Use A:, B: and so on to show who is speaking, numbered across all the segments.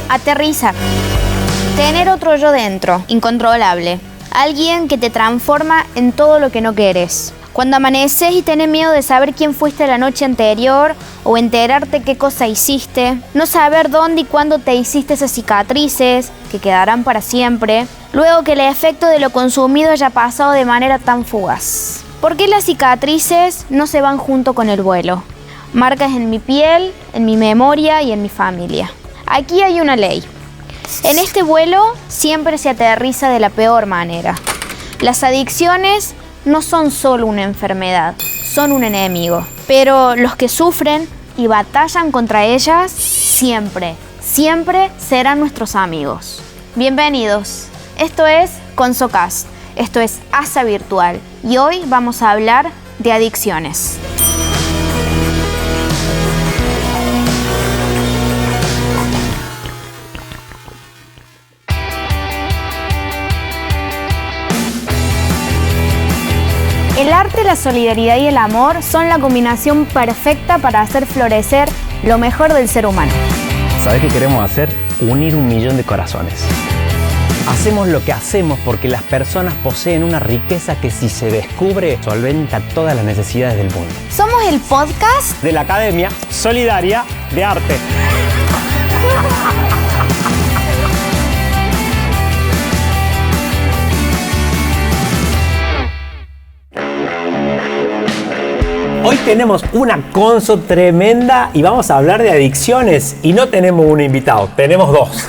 A: Aterrizar. Tener otro yo dentro, incontrolable. Alguien que te transforma en todo lo que no querés. Cuando amaneces y tenés miedo de saber quién fuiste la noche anterior o enterarte qué cosa hiciste, no saber dónde y cuándo te hiciste esas cicatrices que quedarán para siempre, luego que el efecto de lo consumido haya pasado de manera tan fugaz. ¿Por qué las cicatrices no se van junto con el vuelo? Marcas en mi piel, en mi memoria y en mi familia. Aquí hay una ley. En este vuelo siempre se aterriza de la peor manera. Las adicciones no son solo una enfermedad, son un enemigo. Pero los que sufren y batallan contra ellas siempre serán nuestros amigos. Bienvenidos. Esto es Consocast. Esto es ASA Virtual. Y hoy vamos a hablar de adicciones. El arte, la solidaridad y el amor son la combinación perfecta para hacer florecer lo mejor del ser humano.
B: ¿Sabés qué queremos hacer? Unir 1 millón de corazones. Hacemos lo que hacemos porque las personas poseen una riqueza que, si se descubre, solventa todas las necesidades del mundo.
A: Somos el podcast
B: de la Academia Solidaria de Arte. Hoy tenemos una conso tremenda y vamos a hablar de adicciones. Y no tenemos un invitado, tenemos 2.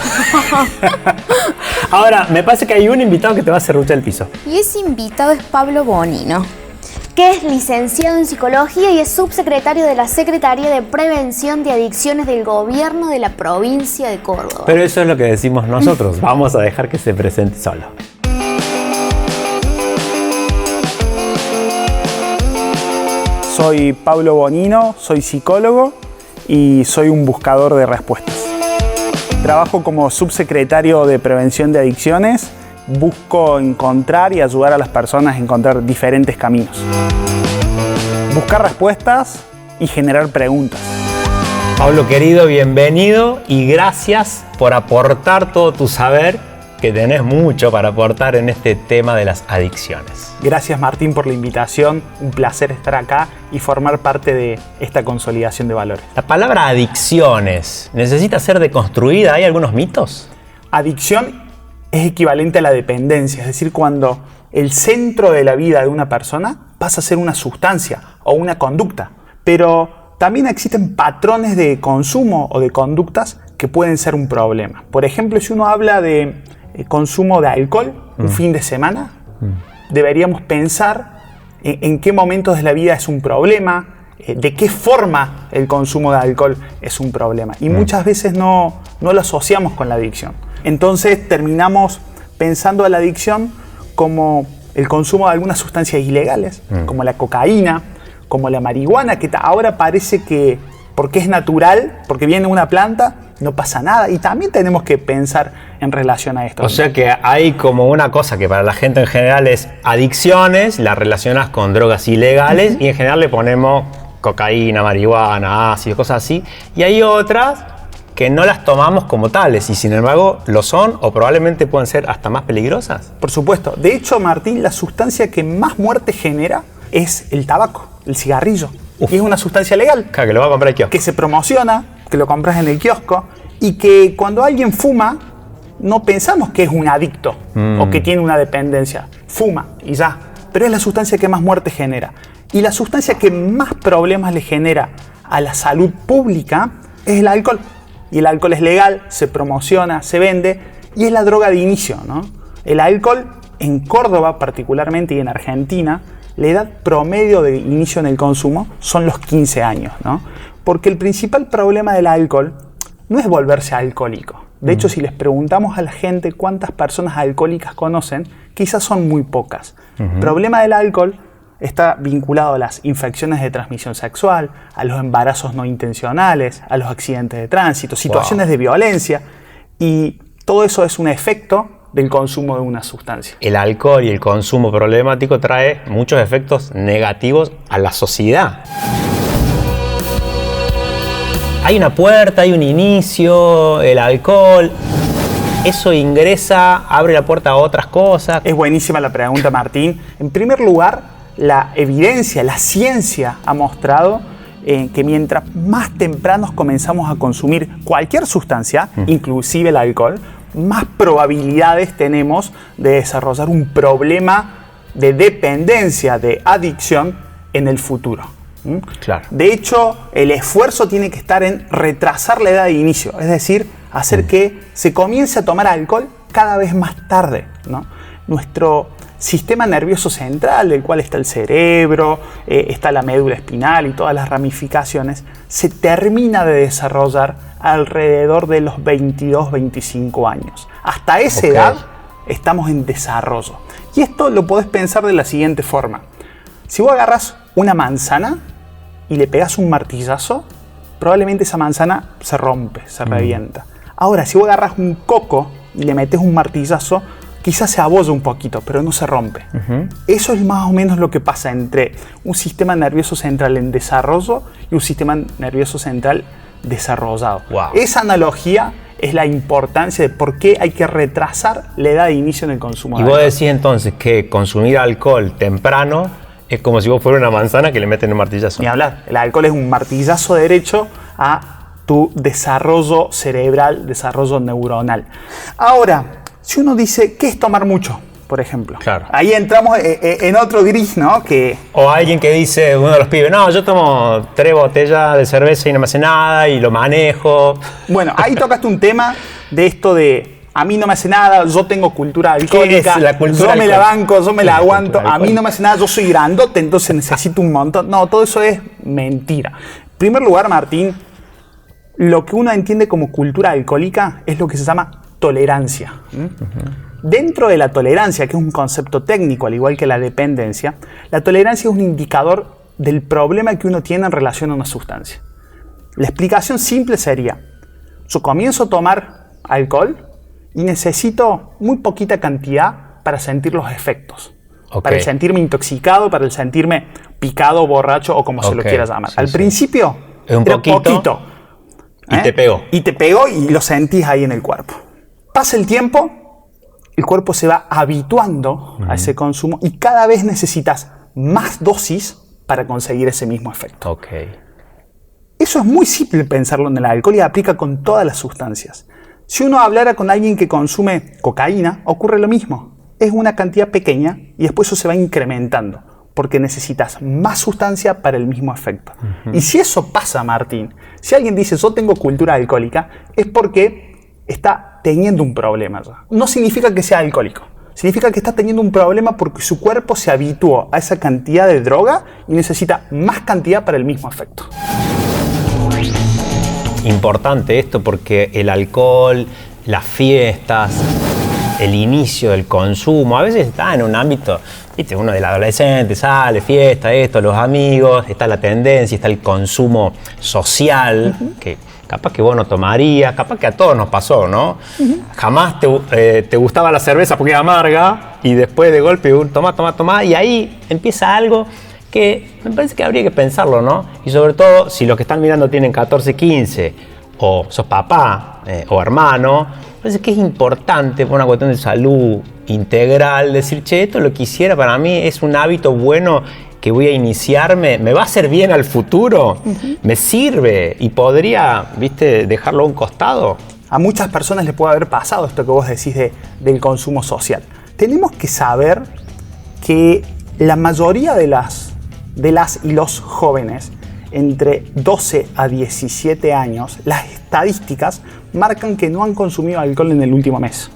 B: Ahora, me parece que hay un invitado que te va a serruchar el piso.
A: Y ese invitado es Pablo Bonino, que es licenciado en Psicología y es subsecretario de la Secretaría de Prevención de Adicciones del Gobierno de la Provincia de Córdoba.
B: Pero eso es lo que decimos nosotros. Vamos a dejar que se presente solo.
C: Soy Pablo Bonino, soy psicólogo y soy un buscador de respuestas. Trabajo como subsecretario de Prevención de Adicciones. Busco encontrar y ayudar a las personas a encontrar diferentes caminos. Buscar respuestas y generar preguntas.
B: Pablo querido, bienvenido y gracias por aportar todo tu saber, que tenés mucho para aportar en este tema de las adicciones.
C: Gracias, Martín, por la invitación. Un placer estar acá y formar parte de esta consolidación de valores.
B: La palabra adicciones necesita ser deconstruida. ¿Hay algunos mitos?
C: Adicción es equivalente a la dependencia, es decir, cuando el centro de la vida de una persona pasa a ser una sustancia o una conducta. Pero también existen patrones de consumo o de conductas que pueden ser un problema. Por ejemplo, si uno habla de consumo de alcohol un fin de semana, deberíamos pensar en qué momentos de la vida es un problema, de qué forma el consumo de alcohol es un problema. Y muchas veces no lo asociamos con la adicción. Entonces terminamos pensando a la adicción como el consumo de algunas sustancias ilegales, como la cocaína, como la marihuana, que ahora parece que porque es natural, porque viene de una planta, no pasa nada. Y también tenemos que pensar en relación a esto.
B: O sea que hay como una cosa que para la gente en general es adicciones, la relacionas con drogas ilegales y en general le ponemos cocaína, marihuana, ácido, cosas así. Y hay otras que no las tomamos como tales y sin embargo lo son o probablemente pueden ser hasta más peligrosas.
C: Por supuesto. De hecho, Martín, la sustancia que más muerte genera es el tabaco, el cigarrillo. Y es una sustancia legal.
B: Claro, que lo va a comprar el kiosco.
C: Que se promociona, que lo compras en el kiosco y que cuando alguien fuma no pensamos que es un adicto o que tiene una dependencia. Fuma y ya. Pero es la sustancia que más muerte genera. Y la sustancia que más problemas le genera a la salud pública es el alcohol. Y el alcohol es legal, se promociona, se vende y es la droga de inicio, ¿no? El alcohol en Córdoba particularmente y en Argentina, la edad promedio de inicio en el consumo son los 15 años, ¿no? Porque el principal problema del alcohol no es volverse alcohólico. De hecho, si les preguntamos a la gente cuántas personas alcohólicas conocen, quizás son muy pocas. El problema del alcohol está vinculado a las infecciones de transmisión sexual, a los embarazos no intencionales, a los accidentes de tránsito, situaciones de violencia, y todo eso es un efecto del consumo de una sustancia.
B: El alcohol y el consumo problemático trae muchos efectos negativos a la sociedad. Hay una puerta, hay un inicio, el alcohol. Eso ingresa, abre la puerta a otras cosas.
C: Es buenísima la pregunta, Martín. En primer lugar, la evidencia, la ciencia ha mostrado que mientras más tempranos comenzamos a consumir cualquier sustancia, inclusive el alcohol, más probabilidades tenemos de desarrollar un problema de dependencia, de adicción en el futuro.
B: Claro.
C: De hecho, el esfuerzo tiene que estar en retrasar la edad de inicio, es decir, hacer que se comience a tomar alcohol cada vez más tarde, ¿no? Nuestro sistema nervioso central, del cual está el cerebro, está la médula espinal y todas las ramificaciones, se termina de desarrollar alrededor de los 22-25 años. Hasta esa edad estamos en desarrollo. Y esto lo podés pensar de la siguiente forma. Si vos agarras una manzana y le pegas un martillazo, probablemente esa manzana se rompe, se revienta. Ahora, si vos agarras un coco y le metes un martillazo, quizás se abolla un poquito, pero no se rompe. Eso es más o menos lo que pasa entre un sistema nervioso central en desarrollo y un sistema nervioso central desarrollado.
B: Wow.
C: Esa analogía es la importancia de por qué hay que retrasar la edad de inicio en el consumo de
B: Y vos
C: alcohol.
B: decís entonces que consumir alcohol temprano es como si vos fueras una manzana que le meten un martillazo.
C: Ni hablar, el alcohol es un martillazo derecho a tu desarrollo cerebral, desarrollo neuronal. Ahora, si uno dice, ¿qué es tomar mucho? Por ejemplo.
B: Claro.
C: Ahí entramos en otro gris, ¿no?
B: O alguien que dice, uno de los pibes, no, yo tomo 3 botellas de cerveza y no me hace nada y lo manejo.
C: Bueno, ahí tocaste un tema de esto de a mí no me hace nada, yo tengo cultura alcohólica,
B: es la cultura
C: yo me la
B: alcohólica?
C: banco, yo me la aguanto,
B: cultura
C: a mí no me hace nada, yo soy grandote, entonces necesito un montón. No, todo eso es mentira. En primer lugar, Martín, lo que uno entiende como cultura alcohólica es lo que se llama tolerancia. Dentro de la tolerancia, que es un concepto técnico, al igual que la dependencia, la tolerancia es un indicador del problema que uno tiene en relación a una sustancia. La explicación simple sería, yo comienzo a tomar alcohol y necesito muy poquita cantidad para sentir los efectos. Para el sentirme intoxicado, para el sentirme picado, borracho o como se lo quiera llamar. Al principio
B: es un
C: era
B: poquito. Y te pegó.
C: Y te pegó y lo sentís ahí en el cuerpo. Pasa el tiempo, el cuerpo se va habituando a ese consumo y cada vez necesitas más dosis para conseguir ese mismo efecto. Eso es muy simple pensarlo en el alcohol y aplica con todas las sustancias. Si uno hablara con alguien que consume cocaína, ocurre lo mismo. Es una cantidad pequeña y después eso se va incrementando porque necesitas más sustancia para el mismo efecto. Y si eso pasa, Martín, si alguien dice yo tengo cultura alcohólica, es porque está teniendo un problema ya. No significa que sea alcohólico. Significa que está teniendo un problema porque su cuerpo se habituó a esa cantidad de droga y necesita más cantidad para el mismo efecto.
B: Importante esto porque el alcohol, las fiestas, el inicio del consumo, a veces está en un ámbito, viste, uno del adolescente sale, fiesta, esto, los amigos, está la tendencia, está el consumo social, que capaz que vos no tomarías, capaz que a todos nos pasó, ¿no? Jamás te gustaba la cerveza porque era amarga y después de golpe tomá, y ahí empieza algo que me parece que habría que pensarlo, ¿no? Y sobre todo, si los que están mirando tienen 14, 15, o sos papá o hermano, me parece que es importante por una cuestión de salud integral decir, che, esto lo quisiera para mí, es un hábito bueno que voy a iniciarme, ¿me va a hacer bien al futuro? ¿Me sirve? ¿Y podría, viste, dejarlo a un costado?
C: A muchas personas les puede haber pasado esto que vos decís del consumo social. Tenemos que saber que la mayoría de las y los jóvenes entre 12 a 17 años, las estadísticas marcan que no han consumido alcohol en el último mes,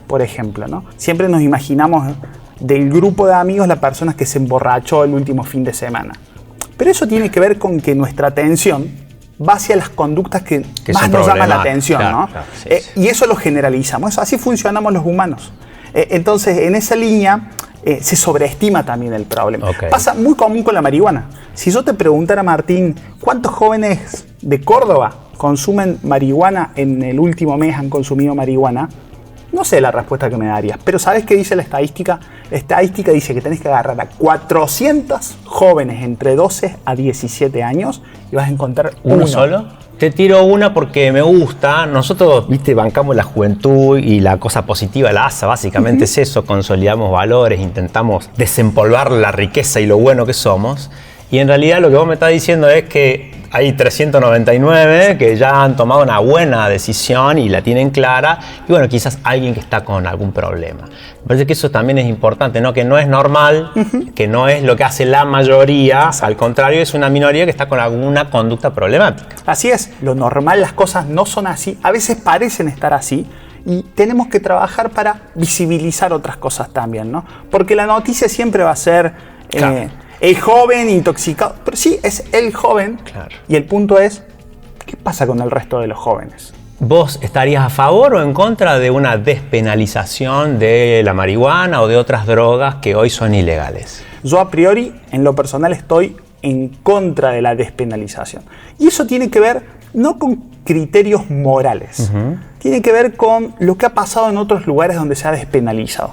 C: por ejemplo, ¿no? Siempre nos imaginamos del grupo de amigos la persona que se emborrachó el último fin de semana. Pero eso tiene que ver con que nuestra atención va hacia las conductas que más nos llaman la atención,
B: claro,
C: ¿no?
B: Claro, sí.
C: Y eso lo generalizamos, así funcionamos los humanos. Entonces, en esa línea se sobreestima también el problema. Pasa muy común con la marihuana. Si yo te preguntara, Martín, ¿cuántos jóvenes de Córdoba consumen marihuana en el último mes, han consumido marihuana? No sé la respuesta que me darías, pero ¿sabes qué dice la estadística? La estadística dice que tenés que agarrar a 400 jóvenes entre 12 a 17 años y vas a encontrar
B: ¿Uno solo? Te tiro una porque me gusta. Nosotros, viste, bancamos la juventud y la cosa positiva, la ASA, básicamente es eso, consolidamos valores, intentamos desempolvar la riqueza y lo bueno que somos. Y en realidad lo que vos me estás diciendo es que hay 399 que ya han tomado una buena decisión y la tienen clara. Y bueno, quizás alguien que está con algún problema. Me parece que eso también es importante, ¿no? Que no es normal, que no es lo que hace la mayoría. Al contrario, es una minoría que está con alguna conducta problemática.
C: Así es, lo normal, las cosas no son así. A veces parecen estar así. Y tenemos que trabajar para visibilizar otras cosas también, ¿no? Porque la noticia siempre va a ser...
B: Claro.
C: El joven intoxicado, pero sí, es el joven.
B: Claro.
C: Y el punto es, ¿qué pasa con el resto de los jóvenes?
B: ¿Vos estarías a favor o en contra de una despenalización de la marihuana o de otras drogas que hoy son ilegales?
C: Yo a priori, en lo personal, estoy en contra de la despenalización. Y eso tiene que ver no con criterios morales, tiene que ver con lo que ha pasado en otros lugares donde se ha despenalizado.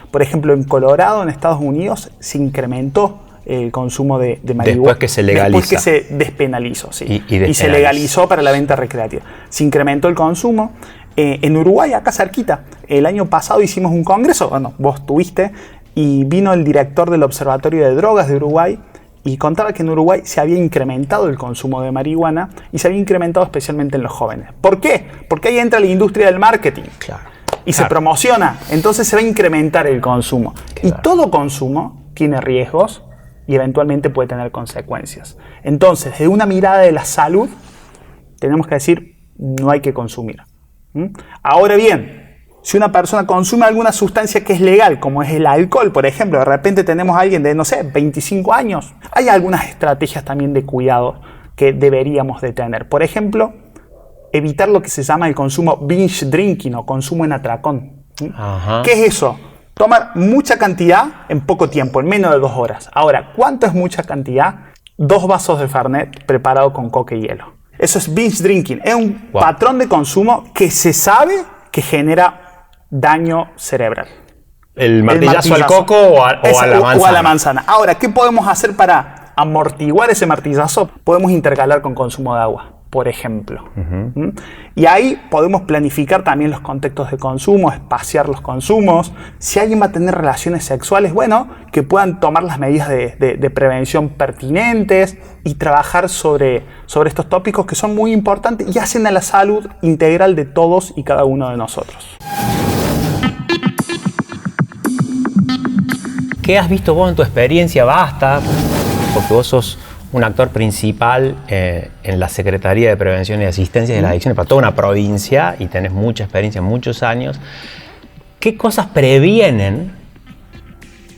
C: Por ejemplo, en Colorado, en Estados Unidos, se incrementó el consumo de marihuana.
B: Después que se legalizó.
C: Después que se despenalizó, sí.
B: Y
C: se legalizó para la venta recreativa. Se incrementó el consumo. En Uruguay, acá cerquita, el año pasado hicimos un congreso, bueno, vos estuviste, y vino el director del Observatorio de Drogas de Uruguay y contaba que en Uruguay se había incrementado el consumo de marihuana y se había incrementado especialmente en los jóvenes. ¿Por qué? Porque ahí entra la industria del marketing.
B: Claro.
C: Y se promociona, entonces se va a incrementar el consumo. Claro. Y todo consumo tiene riesgos y eventualmente puede tener consecuencias. Entonces, desde una mirada de la salud, tenemos que decir, no hay que consumir. Ahora bien, si una persona consume alguna sustancia que es legal, como es el alcohol, por ejemplo, de repente tenemos a alguien de, no sé, 25 años, hay algunas estrategias también de cuidado que deberíamos de tener. Por ejemplo, evitar lo que se llama el consumo binge drinking o consumo en atracón.
B: Ajá.
C: ¿Qué es eso? Tomar mucha cantidad en poco tiempo, en menos de 2 horas. Ahora, ¿cuánto es mucha cantidad? 2 vasos de Fernet preparado con coca y hielo. Eso es binge drinking. Es un patrón de consumo que se sabe que genera daño cerebral.
B: ¿El martillazo al coco o a la manzana?
C: O a la manzana. Ahora, ¿qué podemos hacer para amortiguar ese martillazo? Podemos intercalar con consumo de agua, por ejemplo. Y ahí podemos planificar también los contextos de consumo, espaciar los consumos. Si alguien va a tener relaciones sexuales, bueno, que puedan tomar las medidas de prevención pertinentes y trabajar sobre estos tópicos que son muy importantes y hacen a la salud integral de todos y cada uno de nosotros.
B: ¿Qué has visto vos en tu experiencia? Basta, porque vos sos un actor principal en la Secretaría de Prevención y Asistencia de las Adicciones para toda una provincia y tenés mucha experiencia, muchos años. ¿Qué cosas previenen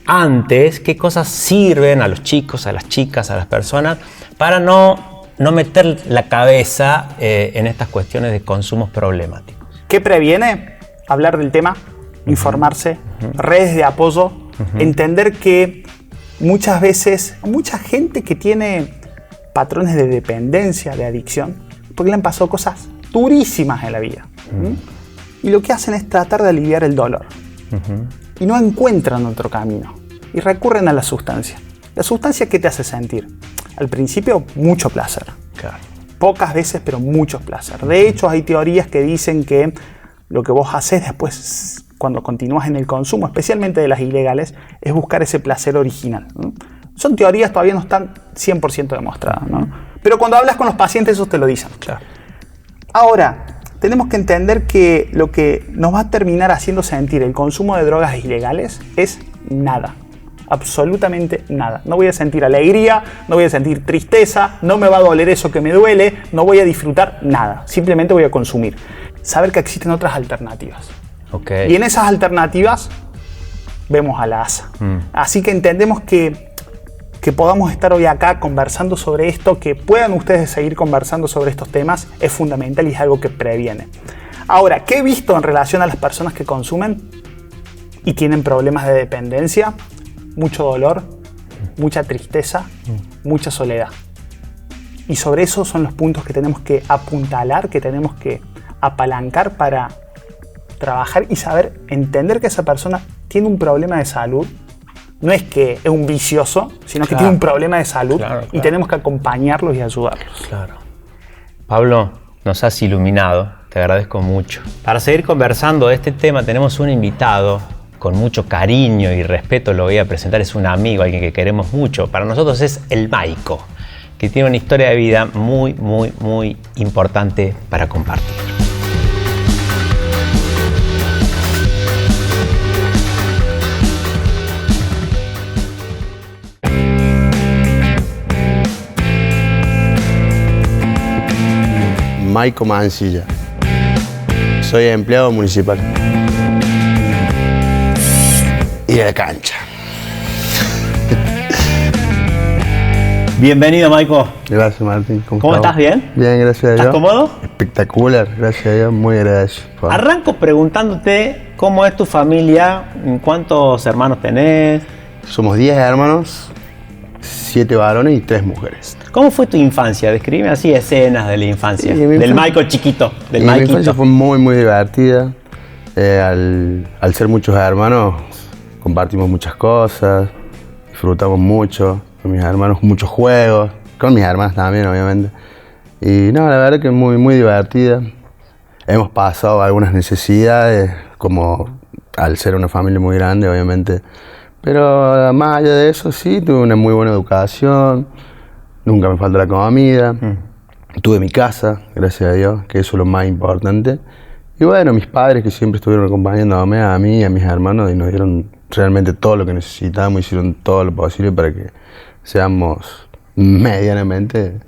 B: antes? ¿Qué cosas sirven a los chicos, a las chicas, a las personas para no meter la cabeza en estas cuestiones de consumos problemáticos?
C: ¿Qué previene? Hablar del tema, informarse, redes de apoyo, entender que muchas veces, mucha gente que tiene patrones de dependencia, de adicción, porque le han pasado cosas durísimas en la vida. Y lo que hacen es tratar de aliviar el dolor. Y no encuentran otro camino. Y recurren a la sustancia. ¿La sustancia qué te hace sentir? Al principio, mucho placer.
B: Claro.
C: Pocas veces, pero mucho placer. De hecho, hay teorías que dicen que lo que vos haces después, cuando continúas en el consumo, especialmente de las ilegales, es buscar ese placer original. Son teorías, todavía no están 100% demostradas, ¿no? Pero cuando hablas con los pacientes, ellos te lo dicen.
B: Claro.
C: Ahora, tenemos que entender que lo que nos va a terminar haciendo sentir el consumo de drogas ilegales es nada. Absolutamente nada. No voy a sentir alegría, no voy a sentir tristeza, no me va a doler eso que me duele, no voy a disfrutar nada. Simplemente voy a consumir. Saber que existen otras alternativas.
B: Okay.
C: Y en esas alternativas vemos a la ASA. Así que entendemos que podamos estar hoy acá conversando sobre esto, que puedan ustedes seguir conversando sobre estos temas, es fundamental y es algo que previene. Ahora, ¿qué he visto en relación a las personas que consumen y tienen problemas de dependencia? Mucho dolor, mucha tristeza, mucha soledad. Y sobre eso son los puntos que tenemos que apuntalar, que tenemos que apalancar para trabajar y saber entender que esa persona tiene un problema de salud, no es que es un vicioso, sino que tiene un problema de salud y tenemos que acompañarlos y ayudarlos.
B: Claro. Pablo, nos has iluminado, te agradezco mucho. Para seguir conversando de este tema tenemos un invitado con mucho cariño y respeto, lo voy a presentar, es un amigo, alguien que queremos mucho. Para nosotros es el Maiko, que tiene una historia de vida muy, muy, muy importante para compartir.
D: Maiko Mancilla. Soy empleado municipal. Y a la cancha.
B: Bienvenido, Maiko.
D: Gracias, Martín.
B: ¿Cómo estás? ¿Bien?
D: Bien, gracias a Dios.
B: ¿Estás cómodo?
D: Espectacular, gracias a Dios, muy agradecido.
B: Arranco preguntándote cómo es tu familia, cuántos hermanos tenés.
D: Somos 10 hermanos, 7 varones y 3 mujeres.
B: ¿Cómo fue tu infancia? Describime así escenas de la infancia, del Maiko chiquito, del
D: Mi
B: Maikito.
D: infancia fue muy, muy divertida. Al ser muchos hermanos, compartimos muchas cosas, disfrutamos mucho. Con mis hermanos, muchos juegos. Con mis hermanas también, obviamente. Y no, la verdad que muy, muy divertida. Hemos pasado algunas necesidades, como al ser una familia muy grande, obviamente. Pero más allá de eso, sí, tuve una muy buena educación. Nunca me faltó la comida. Tuve mi casa, gracias a Dios, que eso es lo más importante. Y bueno, mis padres que siempre estuvieron acompañándome a mí y a mis hermanos y nos dieron realmente todo lo que necesitábamos, hicieron todo lo posible para que seamos medianamente...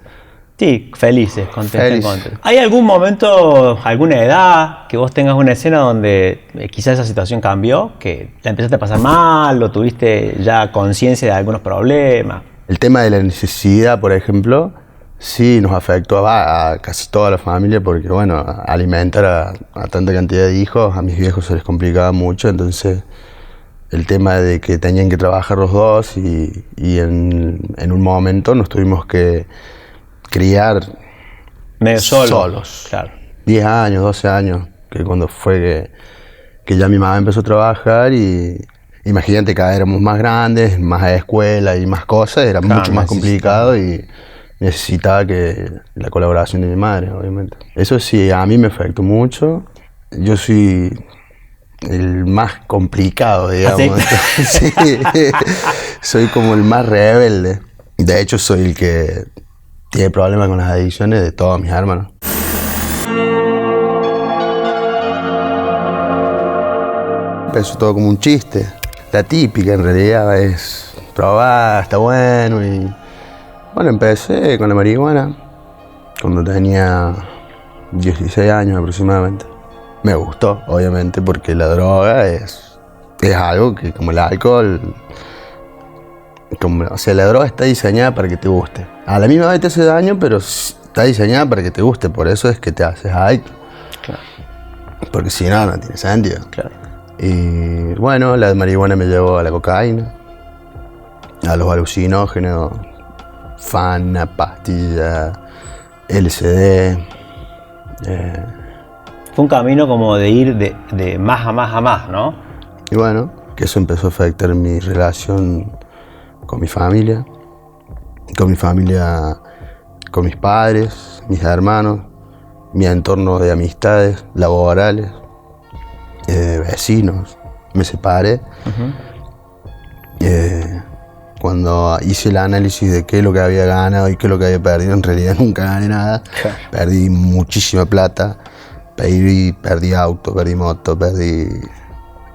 B: Sí, felices, contentos. ¿Hay algún momento, alguna edad, que vos tengas una escena donde quizás esa situación cambió, que la empezaste a pasar mal o tuviste ya conciencia de algunos problemas?
D: El tema de la necesidad, por ejemplo, sí nos afectó a casi toda la familia porque, bueno, alimentar a tanta cantidad de hijos, a mis viejos se les complicaba mucho, entonces el tema de que tenían que trabajar los dos y en un momento nos tuvimos que criar
B: medio
D: solos.
B: Claro.
D: 10 años, 12 años, que cuando fue que ya mi mamá empezó a trabajar y imagínate que éramos más grandes, más a escuela y más cosas, era mucho más complicado y necesitaba que la colaboración de mi madre, obviamente. Eso sí, a mí me afectó mucho. Yo soy el más complicado, digamos.
B: ¿Ah,
D: sí? Soy como el más rebelde. De hecho, soy el que tiene problemas con las adicciones de todos mis hermanos. Empezó todo como un chiste. La típica en realidad es probar, está bueno y... Bueno, empecé con la marihuana cuando tenía 16 años aproximadamente. Me gustó, obviamente, porque la droga es algo que, como el alcohol, o sea, la droga está diseñada para que te guste. A la misma vez te hace daño, pero está diseñada para que te guste, por eso es que te haces adicto.
B: Claro.
D: Porque si no, no tiene sentido.
B: Claro.
D: Y bueno, la marihuana me llevó a la cocaína, a los alucinógenos, fana, pastilla, LSD.
B: Fue un camino como de ir de más a más a más, ¿no?
D: Y bueno, que eso empezó a afectar mi relación con mi familia, con mis padres, mis hermanos, mi entorno de amistades laborales, vecinos. Me separé. Cuando hice el análisis de qué es lo que había ganado y qué es lo que había perdido, en realidad nunca gané nada.
B: Claro.
D: Perdí muchísima plata, perdí auto, perdí moto,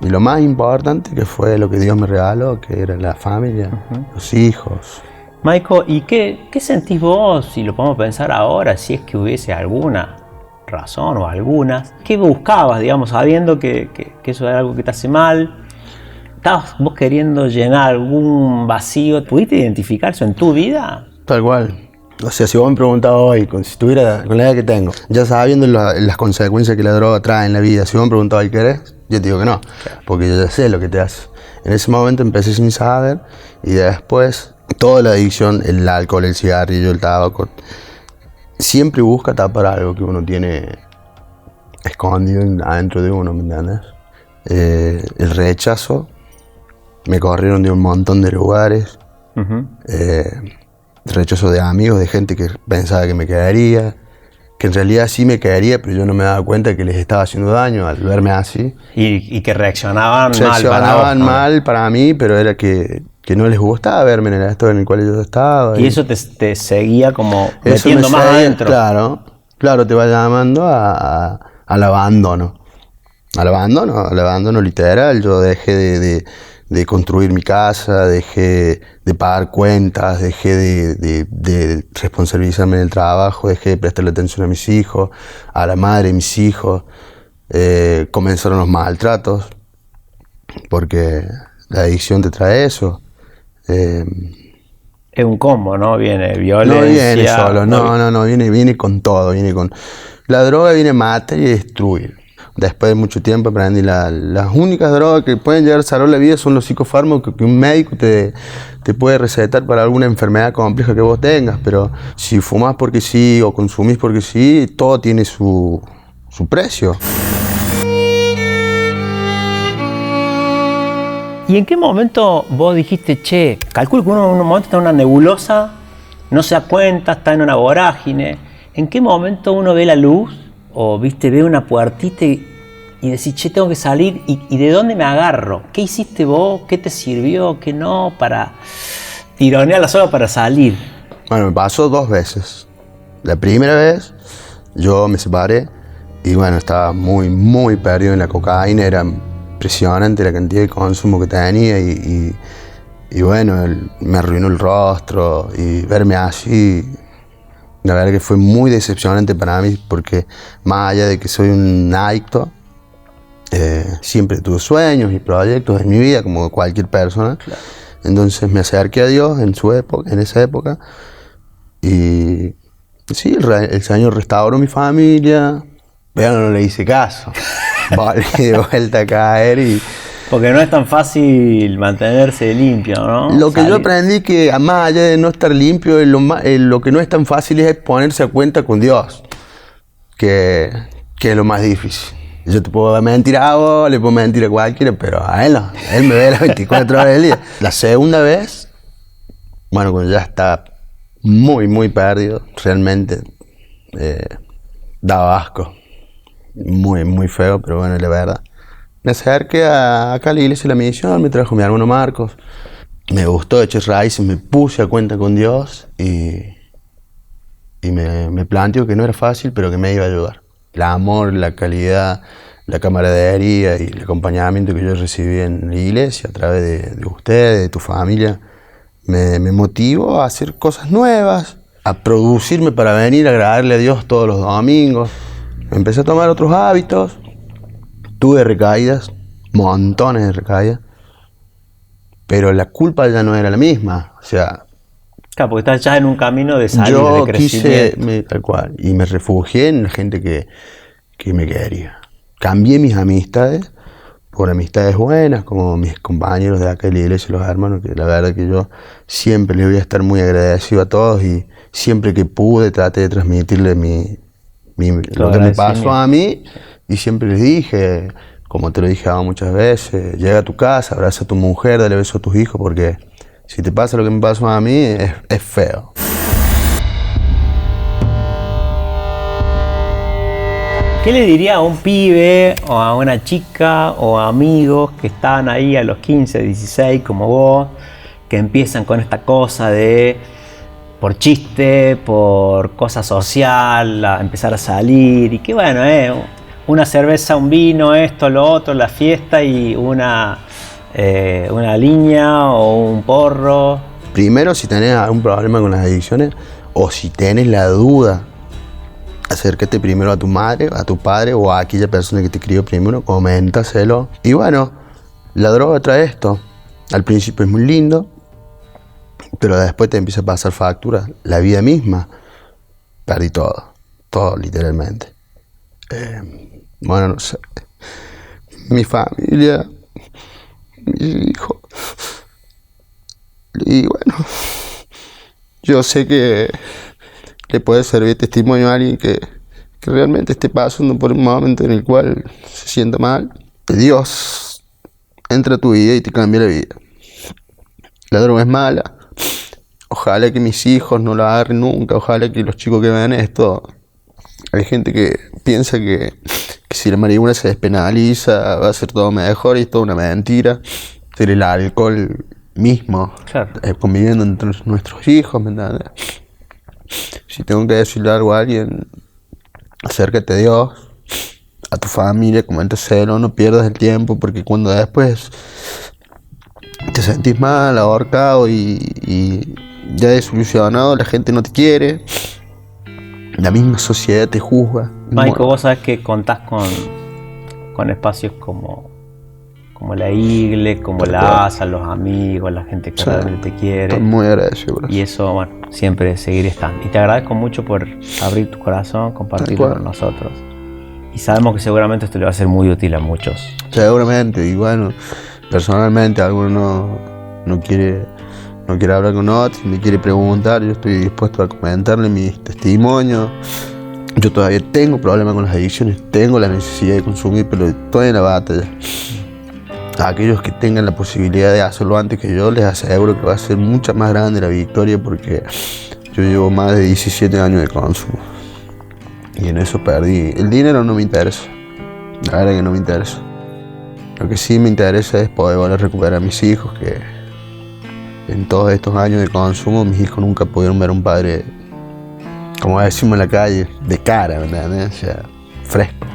D: Y lo más importante que fue lo que Dios me regaló, que era la familia, los hijos.
B: Maiko, ¿y qué sentís vos, si lo podemos pensar ahora, si es que hubiese alguna razón o algunas? ¿Qué buscabas, digamos, sabiendo que eso era algo que te hace mal? ¿Estabas vos queriendo llenar algún vacío? ¿Pudiste identificar eso en tu vida?
D: Tal cual. O sea, si vos me preguntabas hoy, si estuviera con la edad que tengo, ya sabiendo las consecuencias que la droga trae en la vida, si vos me preguntabas, ¿querés? Yo te digo que no, porque yo ya sé lo que te hace. En ese momento empecé sin saber y después toda la adicción, el alcohol, el cigarrillo, el tabaco, siempre busca tapar algo que uno tiene escondido adentro de uno, ¿me entiendes? El rechazo Me corrieron de un montón de lugares. Rechazo de amigos, de gente que pensaba que me quedaría, que en realidad sí me quedaría, pero yo no me daba cuenta que les estaba haciendo daño al verme así.
B: Y que reaccionaban mal
D: Reaccionaban mal para mí, pero era que no les gustaba verme en el estado en el cual yo estaba.
B: Y eso te seguía como metiendo más adentro.
D: Claro, te va llamando al abandono. Al abandono literal. Yo dejé de construir mi casa, dejé de pagar cuentas, dejé de responsabilizarme en el trabajo, dejé de prestarle atención a mis hijos, a la madre de mis hijos. Comenzaron los maltratos, porque la adicción te trae eso.
B: Es un combo, ¿no? Viene violencia.
D: No viene solo, no, viene con todo. La droga viene a matar y destruir. Después de mucho tiempo aprendí las únicas drogas que pueden llegar a salvar la vida son los psicofármacos que un médico te puede recetar para alguna enfermedad compleja que vos tengas, pero si fumás porque sí o consumís porque sí, todo tiene su precio.
B: ¿Y en qué momento vos dijiste, che, calculo que uno en un momento está en una nebulosa, no se da cuenta, está en una vorágine? ¿En qué momento uno ve la luz o ve una puertita y decís, che, tengo que salir? ¿Y de dónde me agarro? ¿Qué hiciste vos? ¿Qué te sirvió? ¿Qué no? Para tironearla solo para salir.
D: Bueno, me pasó 2 veces. La primera vez yo me separé y bueno, estaba muy, muy perdido en la cocaína. Era impresionante la cantidad de consumo que tenía y bueno, me arruinó el rostro y verme así. La verdad que fue muy decepcionante para mí porque más allá de que soy un adicto, siempre tuve sueños y proyectos en mi vida como cualquier persona. Claro. Entonces me acerqué a Dios en esa época y sí, el Señor restauró mi familia, pero no le hice caso. Volví de vuelta a caer y...
B: Porque no es tan fácil mantenerse limpio, ¿no?
D: Lo que yo aprendí que más allá de no estar limpio, lo que no es tan fácil es ponerse a cuenta con Dios, que es lo más difícil. Yo te puedo mentir a vos, le puedo mentir a cualquiera, pero a él no. Él me ve las 24 horas del día. La segunda vez, bueno, cuando ya está muy, muy perdido, realmente daba asco. Muy, muy feo, pero bueno, la verdad. Me acerqué acá a la iglesia de la misión, me trajo mi hermano Marcos. Me gustó, eché raíces, me puse a cuenta con Dios y me planteó que no era fácil, pero que me iba a ayudar. El amor, la calidad, la camaradería y el acompañamiento que yo recibí en la iglesia a través de ustedes, de tu familia, me motivó a hacer cosas nuevas, a producirme para venir a agradarle a Dios todos los domingos. Empecé a tomar otros hábitos, tuve recaídas, montones de recaídas, pero la culpa ya no era la misma, o sea...
B: Claro, porque estás ya en un camino de salida, de crecimiento.
D: Tal cual, y me refugié en la gente que me quería. Cambié mis amistades por amistades buenas, como mis compañeros de acá de la iglesia, los hermanos, que la verdad que yo siempre les voy a estar muy agradecido a todos y siempre que pude traté de transmitirles lo que me pasó a mí y siempre les dije, como te lo dije muchas veces, llega a tu casa, abraza a tu mujer, dale beso a tus hijos, porque si te pasa lo que me pasó a mí es feo.
B: ¿Qué le diría a un pibe o a una chica o a amigos que están ahí a los 15, 16 como vos, que empiezan con esta cosa de por chiste, por cosa social, a empezar a salir y que bueno, una cerveza, un vino, esto, lo otro, la fiesta y una línea o un porro?
D: Primero, si tenés algún problema con las adicciones o si tenés la duda, acércate primero a tu madre, a tu padre o a aquella persona que te crió primero, coméntaselo. Y bueno, la droga trae esto. Al principio es muy lindo, pero después te empieza a pasar factura. La vida misma, perdí todo literalmente. Bueno, no sé, mi familia, mis hijos. Y bueno, yo sé que le puede servir testimonio a alguien que realmente esté pasando por un momento en el cual se sienta mal. Dios entra a tu vida y te cambia la vida. la droga es mala. Ojalá que mis hijos no lo agarren nunca, ojalá que los chicos que vean esto. Hay gente que piensa que si la marihuana se despenaliza va a ser todo mejor y es toda una mentira. Ser el alcohol mismo,
B: Claro.
D: Conviviendo entre nuestros hijos, ¿me entiendes? Si tengo que decirle algo a alguien, acércate a Dios, a tu familia, coméntaselo, no pierdas el tiempo, porque cuando después te sentís mal, ahorcado y ya desilusionado, la gente no te quiere, la misma sociedad te juzga.
B: Maico, vos sabés que contás con espacios como la igle, como la ASA, los amigos, la gente que realmente te quiere.
D: Estoy muy agradecido por eso.
B: Y eso, bueno, siempre seguir estando. Y te agradezco mucho por abrir tu corazón, compartirlo con nosotros. Y sabemos que seguramente esto le va a ser muy útil a muchos.
D: Seguramente, y bueno, personalmente alguno no quiere hablar con otros, me quiere preguntar, yo estoy dispuesto a comentarle mis testimonios. Yo todavía tengo problemas con las adicciones, tengo la necesidad de consumir, pero estoy en la batalla. A aquellos que tengan la posibilidad de hacerlo antes que yo, les aseguro que va a ser mucha más grande la victoria, porque yo llevo más de 17 años de consumo y en eso perdí. El dinero no me interesa, la verdad que no me interesa. Lo que sí me interesa es poder volver a recuperar a mis hijos, que en todos estos años de consumo mis hijos nunca pudieron ver a un padre, como decimos en la calle, de cara, ¿verdad? O sea, fresco.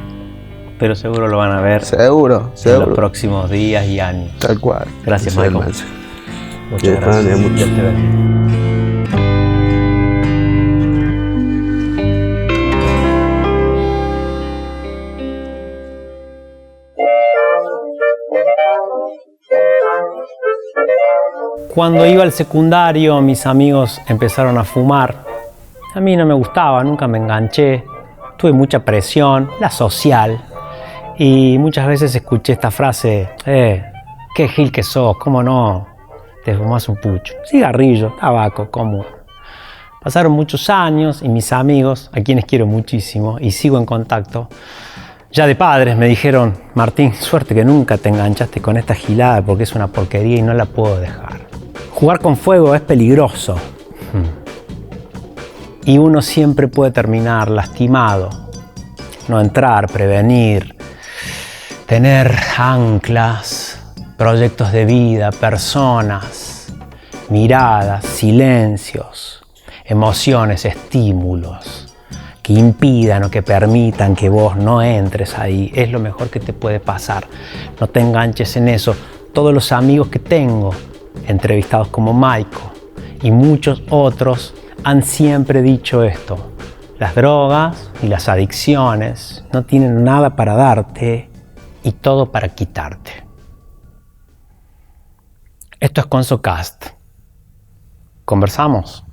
B: Pero seguro lo van a ver
D: Seguro.
B: en los próximos días y años.
D: Tal cual.
B: Gracias,
D: Ese es el
B: Maico.
D: mensaje.
B: Muchas gracias.
D: Mucho.
B: Dios te bendiga. Cuando iba al secundario, mis amigos empezaron a fumar. A mí no me gustaba, nunca me enganché. Tuve mucha presión, la social. Y muchas veces escuché esta frase, qué gil que sos, ¿cómo no? Te fumás un pucho. Cigarrillo, tabaco, común. Pasaron muchos años y mis amigos, a quienes quiero muchísimo y sigo en contacto, ya de padres me dijeron, Martín, suerte que nunca te enganchaste con esta gilada porque es una porquería y no la puedo dejar. Jugar con fuego es peligroso. Y uno siempre puede terminar lastimado. No entrar, prevenir, tener anclas, proyectos de vida, personas, miradas, silencios, emociones, estímulos que impidan o que permitan que vos no entres ahí. Es lo mejor que te puede pasar. No te enganches en eso. Todos los amigos que tengo, entrevistados como Maico y muchos otros, han siempre dicho esto. Las drogas y las adicciones no tienen nada para darte y todo para quitarte. Esto es ConsoCast. ¿Conversamos?